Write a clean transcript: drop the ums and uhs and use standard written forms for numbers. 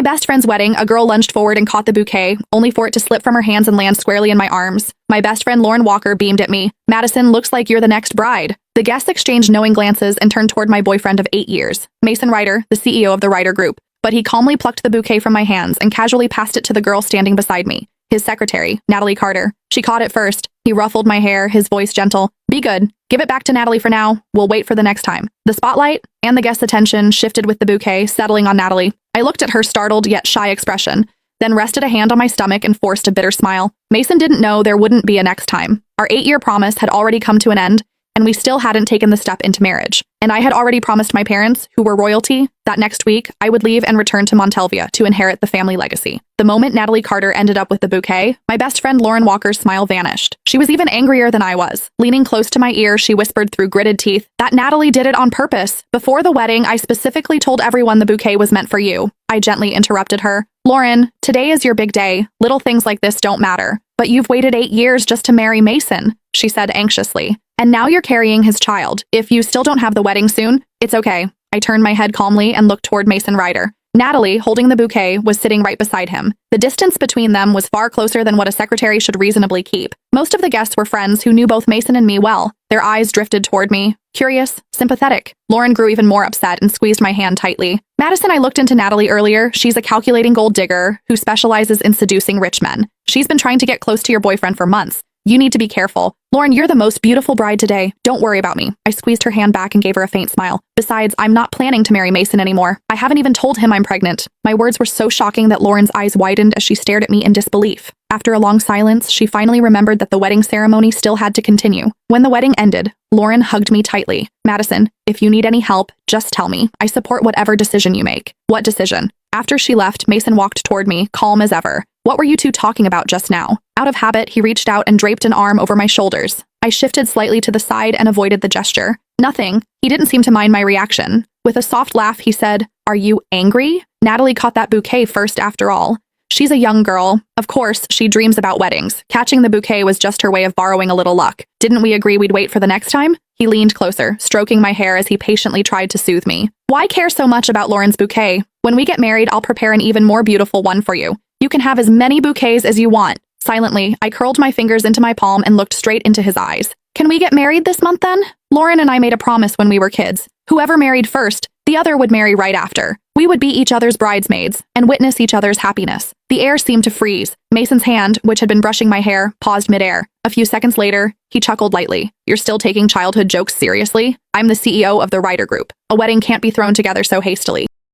my best friend's wedding, a girl lunged forward and caught the bouquet, only for it to slip from her hands and land squarely in my arms. My best friend Lauren Walker beamed at me. "Madison, looks like you're the next bride." The guests exchanged knowing glances and turned toward my boyfriend of 8 years, Mason Ryder, the CEO of the Ryder Group. But he calmly plucked the bouquet from my hands and casually passed it to the girl standing beside me, his secretary, Natalie Carter. She caught it first. He ruffled my hair, his voice gentle. "Be good. Give it back to Natalie for now. We'll wait for the next time." The spotlight and the guest's attention shifted with the bouquet, settling on Natalie. I looked at her startled yet shy expression, then rested a hand on my stomach and forced a bitter smile. Mason didn't know there wouldn't be a next time. Our 8-year promise had already come to an end, and we still hadn't taken the step into marriage. And I had already promised my parents, who were royalty, that next week I would leave and return to Montelvia to inherit the family legacy. The moment Natalie Carter ended up with the bouquet, my best friend Lauren Walker's smile vanished. She was even angrier than I was. Leaning close to my ear, she whispered through gritted teeth, "That Natalie did it on purpose. Before the wedding, I specifically told everyone the bouquet was meant for you." I gently interrupted her. "Lauren, today is your big day. Little things like this don't matter. But you've waited 8 years just to marry Mason," she said anxiously. "And now you're carrying his child. If you still don't have the wedding soon, it's okay." I turned my head calmly and looked toward Mason Ryder. Natalie, holding the bouquet, was sitting right beside him. The distance between them was far closer than what a secretary should reasonably keep. Most of the guests were friends who knew both Mason and me well. Their eyes drifted toward me, curious, sympathetic. Lauren grew even more upset and squeezed my hand tightly. "Madison, I looked into Natalie earlier. She's a calculating gold digger who specializes in seducing rich men. She's been trying to get close to your boyfriend for months. You need to be careful. Lauren, you're the most beautiful bride today. Don't worry about me." I squeezed her hand back and gave her a faint smile. "Besides, I'm not planning to marry Mason anymore. I haven't even told him I'm pregnant." My words were so shocking that Lauren's eyes widened as she stared at me in disbelief. After a long silence, she finally remembered that the wedding ceremony still had to continue. When the wedding ended, Lauren hugged me tightly. "Madison, if you need any help, just tell me. I support whatever decision you make." "What decision?" After she left, Mason walked toward me, calm as ever. "What were you two talking about just now?" Out of habit, he reached out and draped an arm over my shoulders. I shifted slightly to the side and avoided the gesture. "Nothing." He didn't seem to mind my reaction. With a soft laugh, he said, "Are you angry? Natalie caught that bouquet first after all. She's a young girl. Of course, she dreams about weddings. Catching the bouquet was just her way of borrowing a little luck. Didn't we agree we'd wait for the next time?" He leaned closer, stroking my hair as he patiently tried to soothe me. "Why care so much about Lauren's bouquet? When we get married, I'll prepare an even more beautiful one for you. You can have as many bouquets as you want." Silently, I curled my fingers into my palm and looked straight into his eyes. "Can we get married this month then? Lauren and I made a promise when we were kids. Whoever married first, the other would marry right after. We would be each other's bridesmaids and witness each other's happiness." The air seemed to freeze. Mason's hand, which had been brushing my hair, paused midair. A few seconds later, he chuckled lightly. "You're still taking childhood jokes seriously? I'm the CEO of the Ryder Group. A wedding can't be thrown together so hastily."